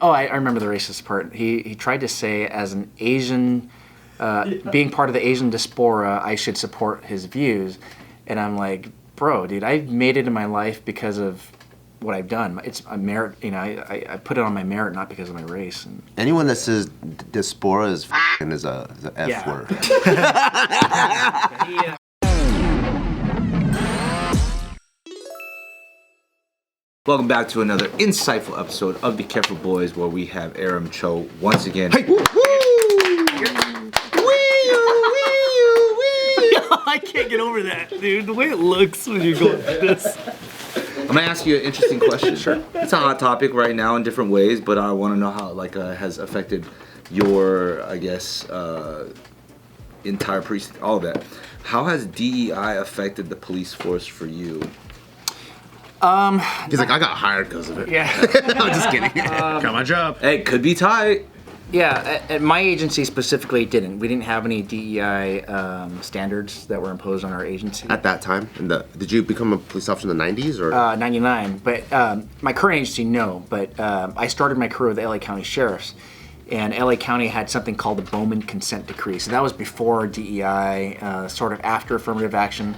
Oh, I remember the racist part. He tried to say as an Asian, being part of the Asian diaspora, I should support his views. And I'm like, bro, dude, I've made it in my life because of what I've done. It's a merit, I put it on my merit, not because of my race. And anyone that says diaspora is is a F word. Welcome back to another insightful episode of Be Careful Boys, where we have Aram Choe once again. Hey! I can't get over that, dude. The way it looks when you go like this. I'm gonna ask you an interesting question. Sure. It's a hot topic right now in different ways, but I want to know how it has affected your, I guess, entire precinct, all of that. How has DEI affected the police force for you? He's like, I got hired because of it. Yeah. I'm just kidding. Got my job. Hey, could be tight. Yeah, at my agency specifically, it didn't. We didn't have any DEI standards that were imposed on our agency. At that time, did you become a police officer in the 90s or? 99, but my current agency, no. But I started my career with the LA County Sheriffs, and LA County had something called the Bowman Consent Decree. So that was before DEI, sort of after affirmative action.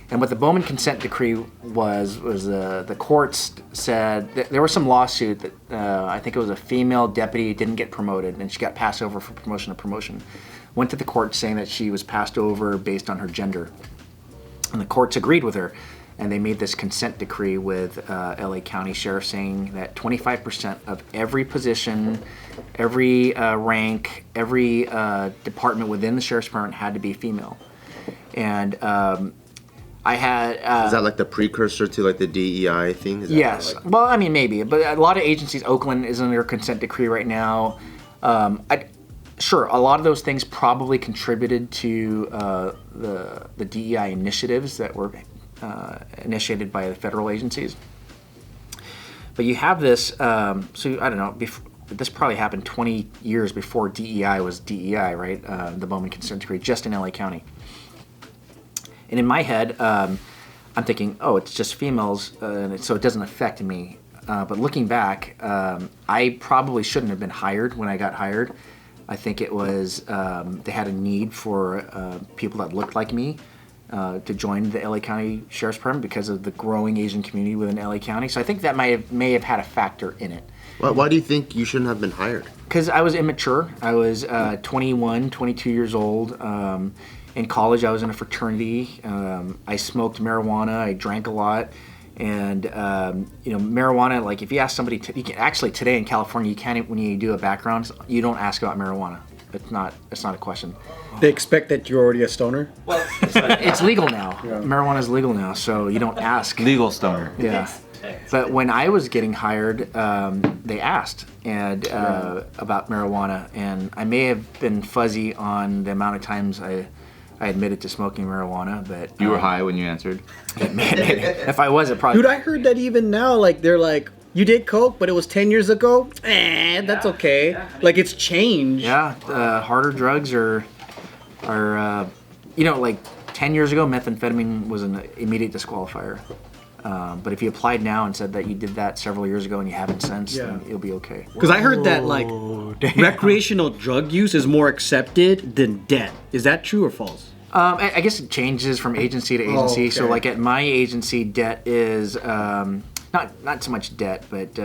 And what the Bowman Consent Decree was the courts said that there was some lawsuit that I think it was a female deputy didn't get promoted, and she got passed over for promotion to promotion. Went to the court saying that she was passed over based on her gender. And the courts agreed with her, and they made this consent decree with LA County Sheriff saying that 25% of every position, every rank, every department within the Sheriff's Department had to be female. And I had... is that like the precursor to like the DEI thing? Yes. Well, I mean, maybe. But a lot of agencies, Oakland is under consent decree right now. Sure, a lot of those things probably contributed to the DEI initiatives that were initiated by the federal agencies. But you have this, so I don't know, this probably happened 20 years before DEI was DEI, right? The Bowman Consent Decree, just in LA County. And in my head, I'm thinking, oh, it's just females, so it doesn't affect me. But looking back, I probably shouldn't have been hired when I got hired. I think it was, they had a need for people that looked like me to join the LA County Sheriff's Department because of the growing Asian community within LA County. So I think that may have had a factor in it. Why do you think you shouldn't have been hired? Because I was immature. I was 21, 22 years old. In college, I was in a fraternity. I smoked marijuana. I drank a lot, and marijuana. Like if you ask somebody, you can actually today in California, you can't when you do a background, you don't ask about marijuana. It's not a question. They expect that you're already a stoner. Well, it's legal now. Yeah. Marijuana is legal now, so you don't ask. Legal stoner. Yeah. But when I was getting hired, they asked about marijuana, and I may have been fuzzy on the amount of times I admitted to smoking marijuana, but... You were high when you answered? If I was, it probably... Dude, I heard that even now, like, they're like, you did coke, but it was 10 years ago? That's okay. Like, it's changed. Yeah, harder drugs are like 10 years ago, methamphetamine was an immediate disqualifier. But if you applied now and said that you did that several years ago and you haven't since, then it'll be okay. Because I heard that, like, recreational drug use is more accepted than debt. Is that true or false? I guess it changes from agency to agency. Oh, okay. So, like at my agency, debt is not so much debt, but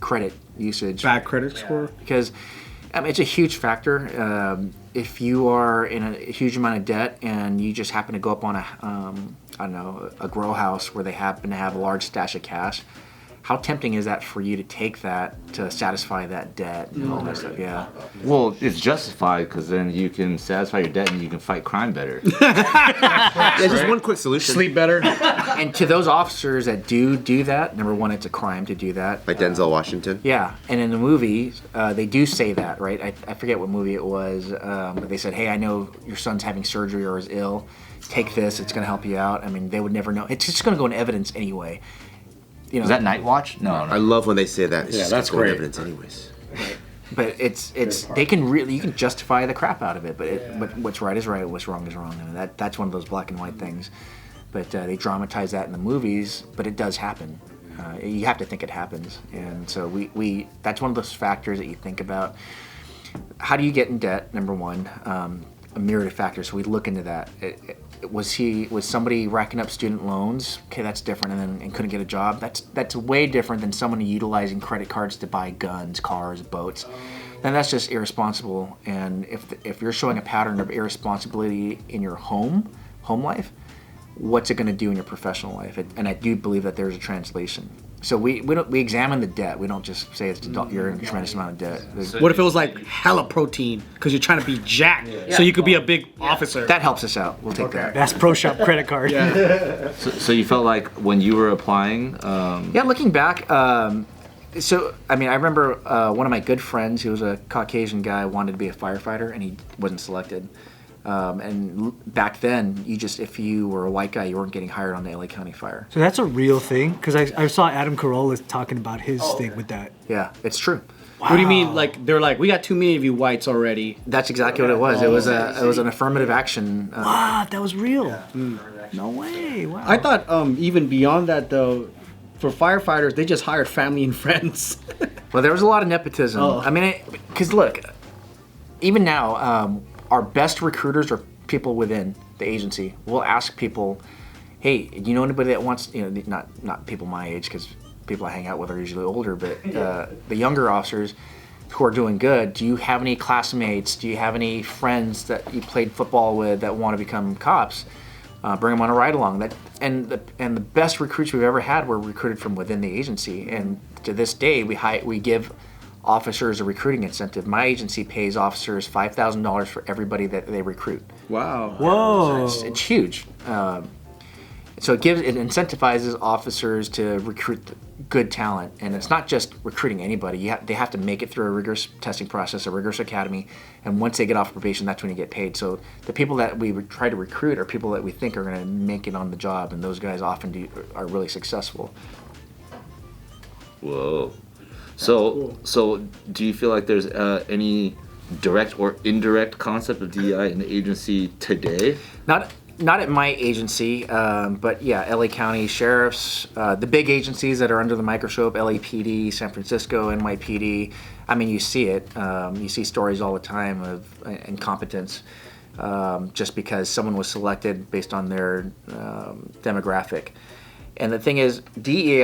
credit usage. Bad credit score? Because it's a huge factor. If you are in a huge amount of debt and you just happen to go up on a grow house where they happen to have a large stash of cash, how tempting is that for you to take that to satisfy that debt and all that stuff? Yeah. Well, it's justified because then you can satisfy your debt and you can fight crime better. Just one quick solution. Sleep better. And to those officers that do that, number one, it's a crime to do that. Like Denzel Washington? Yeah. And in the movie, they do say that, right? I forget what movie it was, but they said, hey, I know your son's having surgery or is ill. Take this. It's going to help you out. I mean, they would never know. It's just going to go in evidence anyway. Is that Night Watch? No. I love when they say that. It's that's great. Evidence anyways. But you can justify the crap out of it. But what's right is right. What's wrong is wrong. I mean, that's one of those black and white things. But they dramatize that in the movies. But it does happen. You have to think it happens, and so we that's one of those factors that you think about. How do you get in debt? Number one, a myriad of factors. So we look into that. Was somebody racking up student loans? Okay, that's different, and couldn't get a job. That's way different than someone utilizing credit cards to buy guns, cars, boats. And that's just irresponsible. And if you're showing a pattern of irresponsibility in your home life, what's it going to do in your professional life? And I do believe that there's a translation. So we examine the debt. We don't just say you're in a tremendous amount of debt. What if it was like hella protein because you're trying to be jacked, so you could be a big officer? That helps us out. We'll take that. That's Pro Shop credit card. So you felt like when you were applying? Yeah, looking back, so I mean, I remember one of my good friends, who was a Caucasian guy, wanted to be a firefighter, and he wasn't selected. And back then, if you were a white guy, you weren't getting hired on the LA County Fire. So that's a real thing? Because I saw Adam Carolla talking about his thing with that. Yeah, it's true. Wow. What do you mean? Like they're like, we got too many of you whites already. That's exactly what it was. It was an affirmative action. Wow, that was real. No way. Wow. I thought even beyond that though, for firefighters, they just hired family and friends. Well, there was a lot of nepotism. I mean, because look, even now, our best recruiters are people within the agency. We'll ask people, hey, do you know anybody that wants, not people my age, because people I hang out with are usually older, but the younger officers who are doing good, do you have any classmates, do you have any friends that you played football with that want to become cops? Bring them on a ride along. And the best recruits we've ever had were recruited from within the agency. And to this day, we give officers a recruiting incentive. My agency pays officers $5,000 for everybody that they recruit. Wow. Whoa. So it's huge. So it incentivizes officers to recruit good talent, and it's not just recruiting anybody. They have to make it through a rigorous testing process, a rigorous academy, and once they get off probation, that's when you get paid. So the people that we try to recruit are people that we think are going to make it on the job, and those guys often are really successful. Whoa. So do you feel like there's any direct or indirect concept of DEI in the agency today? Not at my agency, but yeah, LA County sheriffs, the big agencies that are under the microscope, LAPD, San Francisco, NYPD. I mean, you see it. You see stories all the time of incompetence just because someone was selected based on their demographic. And the thing is, DEI,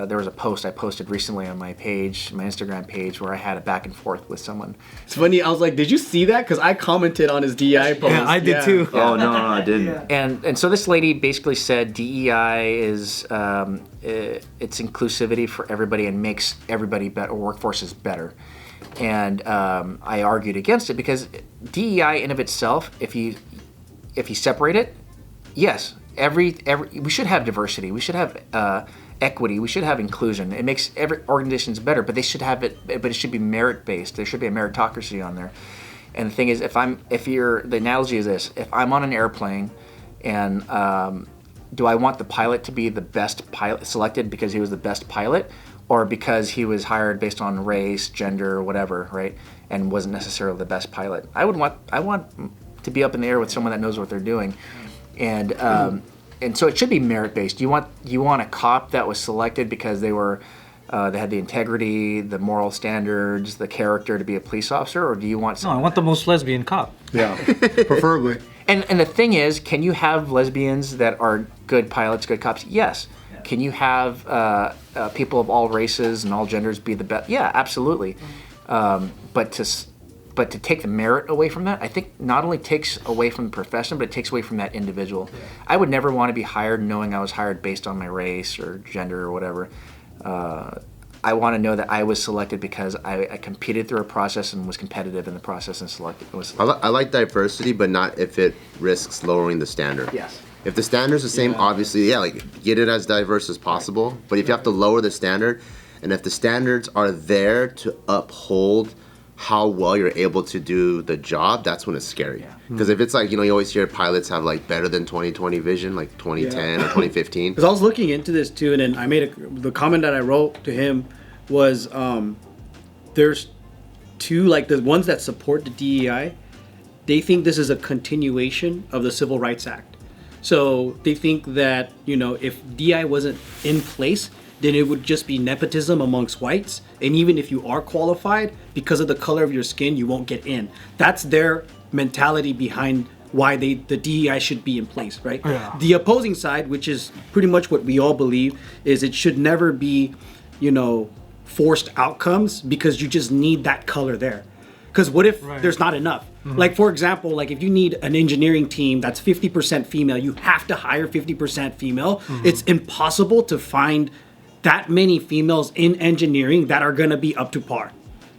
there was a post I posted recently on my page, my Instagram page, where I had a back and forth with someone. It's funny, I was like, did you see that? Because I commented on his DEI post. Yeah, I did too. Oh, no, I didn't. And so this lady basically said DEI is, it's inclusivity for everybody and makes everybody better, workforces better. And I argued against it because DEI in of itself, if you separate it, yes, we should have diversity. We should have equity. We should have inclusion. It makes every organizations better, but they should have it. But it should be merit based. There should be a meritocracy on there. And the thing is, the analogy is this: if I'm on an airplane, and do I want the pilot to be the best pilot selected because he was the best pilot, or because he was hired based on race, gender, whatever, right? And wasn't necessarily the best pilot. I want to be up in the air with someone that knows what they're doing. And so it should be merit based. You want a cop that was selected because they had the integrity, the moral standards, the character to be a police officer, or do you want? No, I want the most lesbian cop. Yeah, preferably. And the thing is, can you have lesbians that are good pilots, good cops? Yes. Can you have people of all races and all genders be the best? Yeah, absolutely. But to take the merit away from that, I think not only takes away from the profession, but it takes away from that individual. I would never want to be hired knowing I was hired based on my race or gender or whatever. I want to know that I was selected because I competed through a process and was competitive in the process and selected. I like diversity, but not if it risks lowering the standard. Yes. If the standard's the same, obviously, like get it as diverse as possible. But if you have to lower the standard, and if the standards are there to uphold how well you're able to do the job, that's when it's scary. Because if it's like, you always hear pilots have like better than 20/20 vision, like 2010 or 2015. Because I was looking into this too, and then I made the comment that I wrote to him was there's two, like the ones that support the DEI, they think this is a continuation of the Civil Rights Act. So they think that, if DI wasn't in place, then it would just be nepotism amongst whites. And even if you are qualified, because of the color of your skin, you won't get in. That's their mentality behind why the DEI should be in place, right? Yeah. The opposing side, which is pretty much what we all believe, is it should never be, forced outcomes because you just need that color there. Because what if there's not enough? Like, for example, like if you need an engineering team that's 50% female, you have to hire 50% female. It's impossible to find that many females in engineering that are going to be up to par.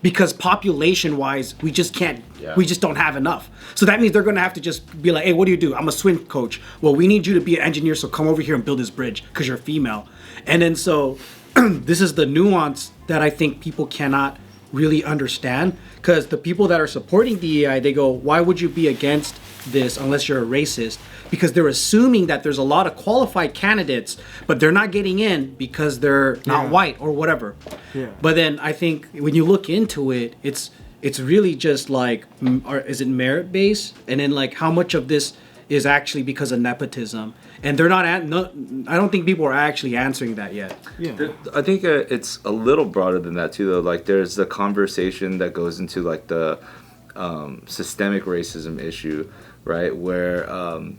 Because population-wise, we just can't, we just don't have enough. So that means they're going to have to just be like, hey, what do you do? I'm a swim coach. Well, we need you to be an engineer, so come over here and build this bridge because you're female. And then so this is the nuance that I think people cannot really understand, because the people that are supporting DEI, they go, why would you be against this unless you're a racist? Because they're assuming that there's a lot of qualified candidates, but they're not getting in because they're not white or whatever. Yeah. But then I think when you look into it, it's really just like, is it merit based? And then like how much of this is actually because of nepotism? And they're not, I don't think people are actually answering that yet. Yeah. I think it's a little broader than that too, though. Like there's the conversation that goes into like the systemic racism issue, right? Where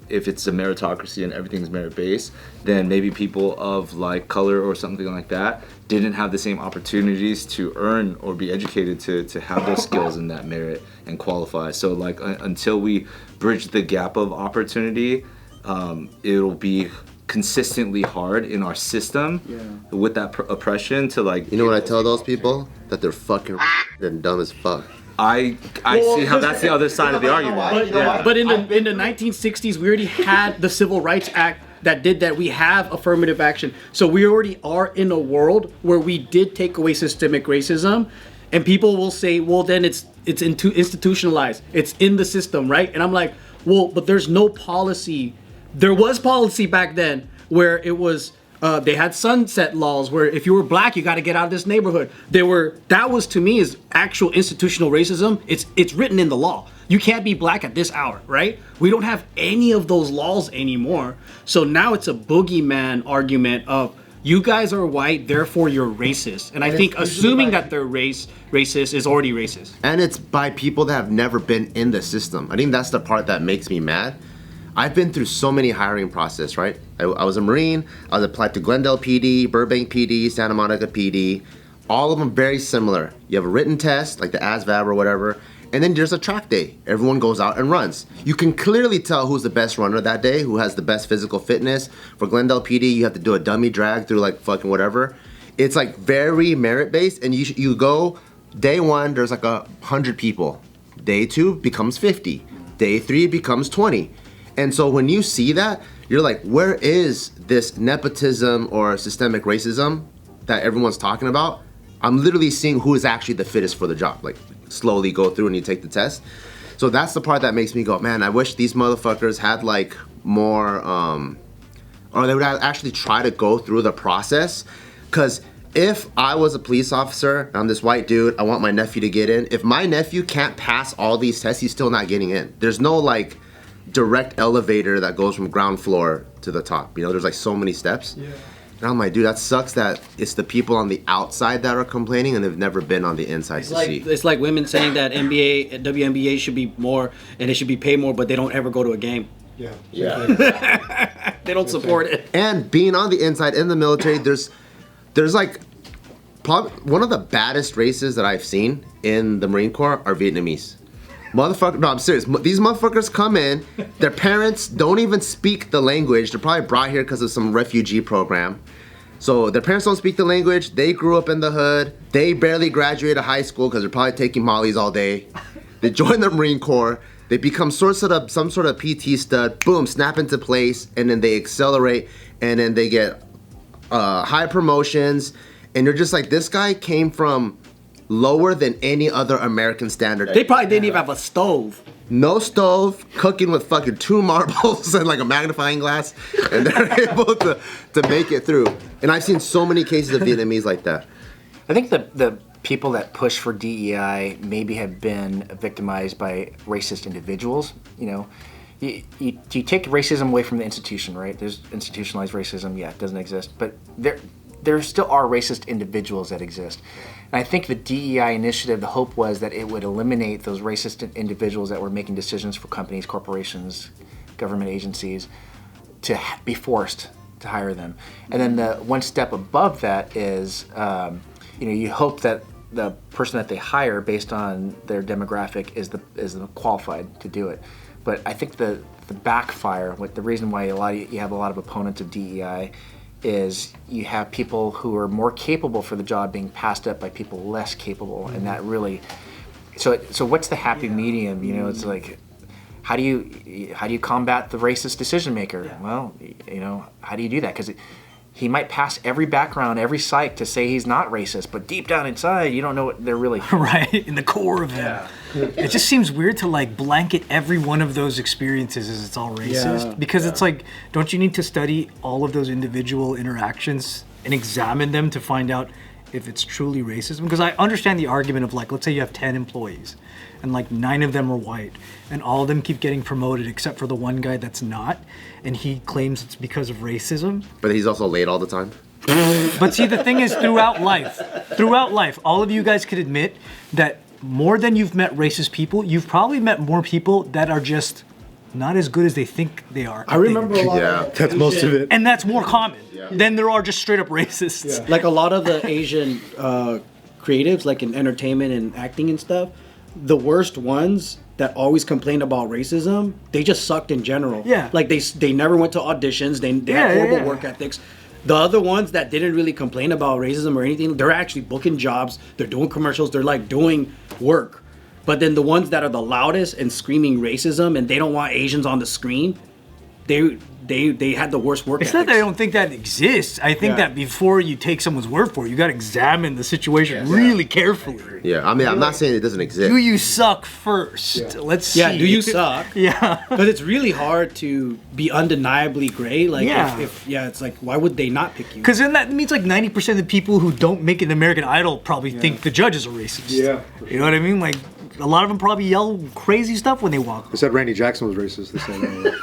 if it's a meritocracy and everything's merit based, then maybe people of like color or something like that didn't have the same opportunities to earn or be educated to have those skills in that merit and qualify. So like until we bridge the gap of opportunity, it'll be consistently hard in our system with that oppression to like. You know what I tell those people? That they're fucking and dumb as fuck. I see how that's the other side of the argument. But in the 1960s, we already had the Civil Rights Act that did that. We have affirmative action. So we already are in a world where we did take away systemic racism. And people will say, well, then it's institutionalized. It's in the system, right? And I'm like, well, but there's no policy. There was policy back then where it was, they had sunset laws where if you were black, you got to get out of this neighborhood. That was to me is actual institutional racism. It's written in the law. You can't be black at this hour, right? We don't have any of those laws anymore. So now it's a boogeyman argument of you guys are white, therefore you're racist. And I think assuming that they're racist is already racist. And it's by people that have never been in the system. I think that's the part that makes me mad. I've been through so many hiring process, right? I was a Marine, I was applied to Glendale PD, Burbank PD, Santa Monica PD. All of them very similar. You have a written test, like the ASVAB or whatever, and then there's a track day. Everyone goes out and runs. You can clearly tell who's the best runner that day, who has the best physical fitness. For Glendale PD, you have to do a dummy drag through like fucking whatever. It's like very merit-based, and you go, day one, there's like 100 people. Day two becomes 50. Day three becomes 20. And so when you see that, you're like, where is this nepotism or systemic racism that everyone's talking about? I'm literally seeing who is actually the fittest for the job. Like, slowly go through and you take the test. So that's the part that makes me go, man, I wish these motherfuckers had like more, or they would actually try to go through the process. Because if I was a police officer, I'm this white dude, I want my nephew to get in. If my nephew can't pass all these tests, he's still not getting in. There's no like direct elevator that goes from ground floor to the top. You know, there's like so many steps. Yeah. And I'm like, dude, that sucks that it's the people on the outside that are complaining and they've never been on the inside to see. It's like women saying that NBA, WNBA should be more and they should be paid more, but they don't ever go to a game. Yeah. They don't support it. And being on the inside in the military, there's like probably one of the baddest races that I've seen in the Marine Corps are Vietnamese. Motherfucker, no, I'm serious. These motherfuckers come in, their parents don't even speak the language. They're probably brought here because of some refugee program. So their parents don't speak the language. They grew up in the hood. They barely graduated high school because they're probably taking mollies all day. They join the Marine Corps. They become some sort of PT stud. Boom, snap into place, and then they accelerate, and then they get high promotions. And you're just like, this guy came from lower than any other American standard. They probably didn't even have a stove. No stove, cooking with fucking 2 marbles and like a magnifying glass, and they're able to make it through. And I've seen so many cases of Vietnamese like that. I think the people that push for DEI maybe have been victimized by racist individuals. You know, you take racism away from the institution, right? There's institutionalized racism, yeah, it doesn't exist, but there still are racist individuals that exist. And I think the DEI initiative, the hope was that it would eliminate those racist individuals that were making decisions for companies, corporations, government agencies, to be forced to hire them. And then the one step above that is, you hope that the person that they hire based on their demographic is the qualified to do it. But I think the backfire, the reason why you have a lot of opponents of DEI is you have people who are more capable for the job being passed up by people less capable, and that really. So what's the happy medium? It's like, how do you combat the racist decision maker? Yeah. Well, how do you do that? Because he might pass every background, every psych to say he's not racist, but deep down inside, you don't know what they're really. Right, in the core of him. It just seems weird to like blanket every one of those experiences as it's all racist. Because it's like, don't you need to study all of those individual interactions and examine them to find out if it's truly racism? Because I understand the argument of like, let's say you have 10 employees and like 9 of them are white and all of them keep getting promoted except for the one guy that's not, and he claims it's because of racism. But he's also late all the time. But see, the thing is, throughout life, all of you guys could admit that more than you've met racist people, you've probably met more people that are just not as good as they think they are. I remember a lot of that's most of it. and that's more common than there are just straight up racists. Yeah. Like a lot of the Asian creatives, like in entertainment and acting and stuff, the worst ones that always complained about racism, they just sucked in general. Yeah. Like they never went to auditions. They had horrible work ethics. The other ones that didn't really complain about racism or anything, they're actually booking jobs. They're doing commercials. They're like doing work. But then the ones that are the loudest and screaming racism and they don't want Asians on the screen, they had the worst work It's ethics. not that I don't think that exists. I think that before you take someone's word for it, you got to examine the situation really carefully. Yeah, I mean, I'm not saying it doesn't exist. Do you suck first? Let's see. Yeah, do you suck? Yeah. Because it's really hard to be undeniably great. Like, Yeah. if it's like, why would they not pick you? Because then that means like 90% of the people who don't make it in American Idol probably think the judges are racist. Yeah. You know what I mean? Like, a lot of them probably yell crazy stuff when they walk. They said Randy Jackson was racist. They said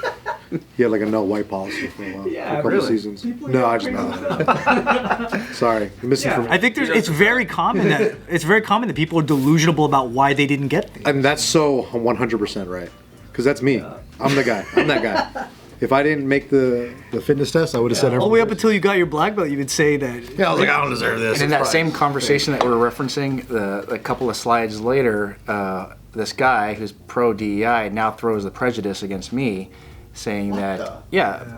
he had like a no white policy for a while, for a couple seasons. No, I just know. Sorry, misinformation. I think it's very common that people are delusional about why they didn't get things. And that's so 100% right, because that's me. I'm the guy. I'm that guy. If I didn't make the fitness test, I would have said All the way up until you got your black belt, you would say that. Yeah, I was like, I don't deserve this. And in that same conversation that we were referencing, a couple of slides later, this guy who's pro DEI now throws the prejudice against me, saying that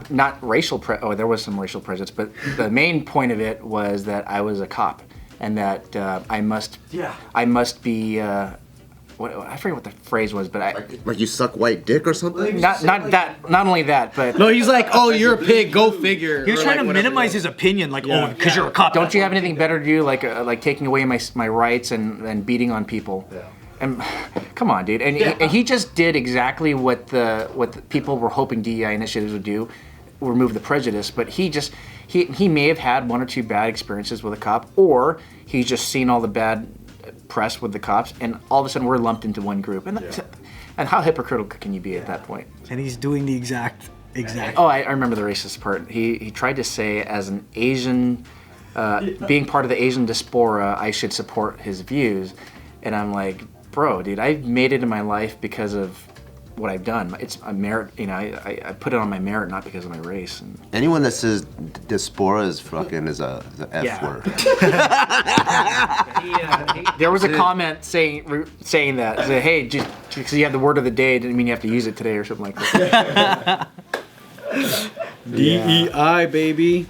not racial. There was some racial prejudice, but the main point of it was that I was a cop and that I must be. I forget what the phrase was, but Like you suck white dick or something? not that. Not only that, but No, he's like, oh, you're a pig. Go figure. He was Or trying like to whatever. minimize his opinion, like, oh, because you're a cop. don't you have anything better to do, like taking away my rights and beating on people? Yeah. And come on, dude. And he just did exactly what the people were hoping DEI initiatives would do, remove the prejudice. But he may have had 1 or 2 bad experiences with a cop, or he's just seen all the bad press with the cops, and all of a sudden we're lumped into one group. And how hypocritical can you be at that point? And he's doing the exact. Oh, I remember the racist part. He tried to say, as an Asian, being part of the Asian diaspora, I should support his views. And I'm like, bro, dude, I've made it in my life because of what I've done. It's a merit, I put it on my merit, not because of my race. And Anyone that says diaspora is fucking is a F word. there was a comment saying that, say, hey, just because you have the word of the day didn't mean you have to use it today or something like that. DEI, baby.